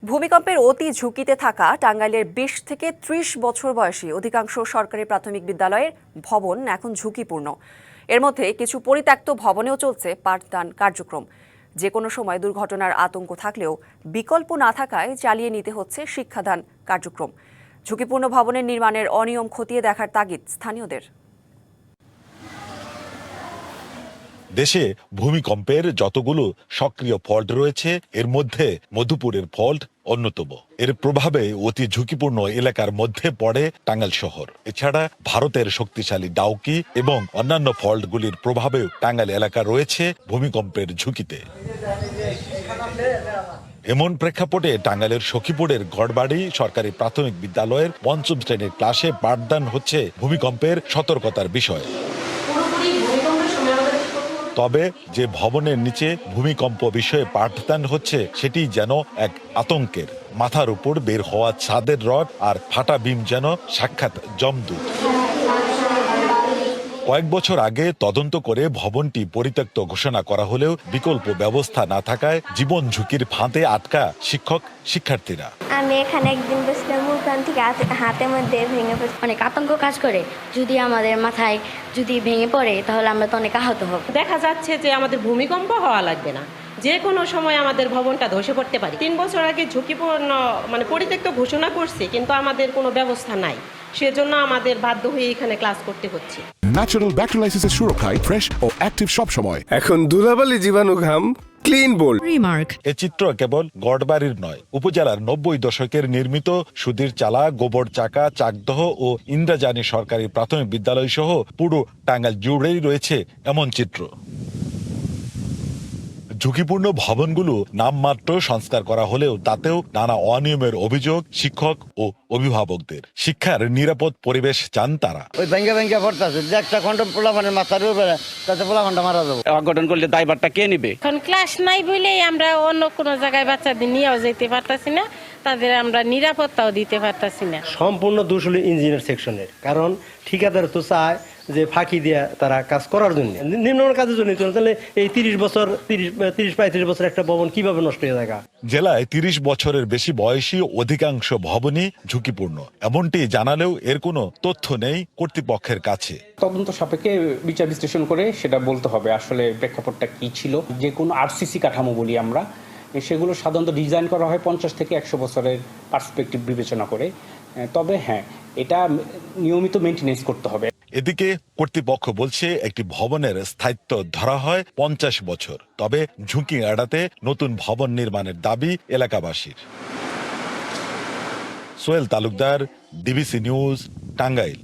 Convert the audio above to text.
ভূমিকম্পের অতি ঝুঁকিতে থাকা টাঙ্গাইলের ২০ থেকে ৩০ বছর বয়সী অধিকাংশ সরকারি প্রাথমিক বিদ্যালয়ের ভবন এখন ঝুঁকিপূর্ণ। এর মধ্যে কিছু পরিত্যক্ত ভবনেও চলছে পাঠদান কার্যক্রম। যে কোনো সময় দুর্ঘটনার আতঙ্ক থাকলেও বিকল্প না থাকায় চালিয়ে নিতে হচ্ছে শিক্ষাদান কার্যক্রম। ঝুঁকিপূর্ণ ভবনের নির্মাণের অনিয়ম খতিয়ে দেখার তাগিদ স্থানীয়দের। দেশে ভূমিকম্পের যতগুলো সক্রিয় ফল্ট রয়েছে এর মধ্যে মধুপুরের ফল্ট অন্যতম। এর প্রভাবে অতি ঝুঁকিপূর্ণ এলাকার মধ্যে পড়ে টাঙ্গাইল শহর। এছাড়া ভারতের শক্তিশালী ডাউকি এবং অন্যান্য ফল্টগুলির প্রভাবেও টাঙ্গাইল এলাকা রয়েছে ভূমিকম্পের ঝুঁকিতে। এমন প্রেক্ষাপটে টাঙ্গাইলের সখীপুরের গড়বাড়ি সরকারি প্রাথমিক বিদ্যালয়ের ৫ম শ্রেণীর ক্লাসে পাঠদান হচ্ছে ভূমিকম্পের সতর্কতার বিষয়। তবে যে ভবনের নিচে ভূমিকম্প বিষয়ে পাঠদান হচ্ছে সেটি যেন এক আতঙ্কের। মাথার উপর বের হওয়া ছাদের রড আর ফাটা বিম যেন সাক্ষাৎ যমদূত। কয়েক বছর আগে তদন্ত করে ভবনটি পরিত্যক্ত ঘোষণা করা হলেও বিকল্প ব্যবস্থা না থাকায় জীবন ঝুঁকির ফাঁদে আটকা শিক্ষক শিক্ষার্থীরা। আমি এখানে একদিন বসলাম, উল্টান থেকে হাতের মধ্যে ভেঙে পড়ে। অনেক আতঙ্ক কাজ করে, যদি আমাদের মাথায় যদি ভেঙে পড়ে তাহলে আমরা তো অনেক আহত হব। দেখা যাচ্ছে যে আমাদের ভূমিকম্প হওয়া লাগবে না, যে কোনো সময় আমাদের ভবনটা ধসে পড়তে পারে। ৩ বছর আগে ঝুঁকিপূর্ণ পরিত্যক্ত ঘোষণা করছে, কিন্তু আমাদের কোনো ব্যবস্থা নাই, সেজন্য আমাদের বাধ্য হয়ে এখানে ক্লাস করতে হচ্ছে। ন্যাচারাল ব্যাকটেরিয়ালাইসিসের সুরক্ষায় ফ্রেশ ও অ্যাক্টিভ সব সময়। এখন ধুলাবালি জীবাণু ঘাম ক্লিন বোল্ড রিমার্ক। এ চিত্র কেবল গড়বাড়ির নয়, উপজেলার ৯০ দশকের নির্মিত সুধীর চালা, গোবর চাকা, চাকদহ ও ইন্দ্রাজানি সরকারি প্রাথমিক বিদ্যালয় সহ পুরো টাঙ্গাইল জুড়েই রয়েছে এমন চিত্র। ঝুঁকিপূর্ণ ভবনগুলো নামমাত্র সংস্কার করা হলেও তাতেও নানা অনিয়মের অভিযোগ শিক্ষক ও অভিভাবকদের। শিক্ষার নিরাপদ পরিবেশ চান তারা। ওই ভেঙ্গে পড়তেছে, যে একটা খন্ড পোলাপানের মাথার উপরে, তাতে পোলাপানটা মারা যাবে। অঘটন করলে দায়ভারটা কে নিবে? এখন ক্লাস নাই বলেই আমরা অন্য কোনো জায়গায় বাচ্চাদের নিয়েও যেতে পারতাছি না, তাদের আমরা নিরাপত্তাও দিতে পারতাছি না। সম্পূর্ণ দোষ হলো ইঞ্জিনিয়ার সেকশনের, কারণ ঠিকাদার তো চায় যে ফাঁকি দিয়ে তারা কাজ করার জন্য, নিম্নমানের কাজের জন্য। তাহলে এই ৩০ ৩৫ বছর একটা ভবন কিভাবে নষ্ট হয়ে যায়? জেলায় ৩০ বছরের বেশি বয়সী অধিকাংশ ভবনই ঝুঁকিপূর্ণ, এমনটি জানালেও এর কোনো তথ্য নেই কর্তৃপক্ষের কাছে। তদন্ত সাপেক্ষে বিচার বিশ্লেষণ করে সেটা বলতে হবে আসলে প্রেক্ষাপটটা কি ছিল। যে কোনো আরসিসি কাঠামো বলি আমরা, সেগুলো সাধারণত ডিজাইন করা হয় ৫০ থেকে ১০০ বছরের পার্সপেক্টিভ বিবেচনা করে। তবে হ্যাঁ, এটা নিয়মিত মেনটেনেন্স করতে হবে। এদিকে কর্তৃপক্ষ বলছে একটি ভবনের স্থায়িত্ব ধরা হয় ৫০ বছর। তবে ঝুঁকি এড়াতে নতুন ভবন নির্মাণের দাবি এলাকাবাসীর। Sohel Talukdar, DBC news, Tangail.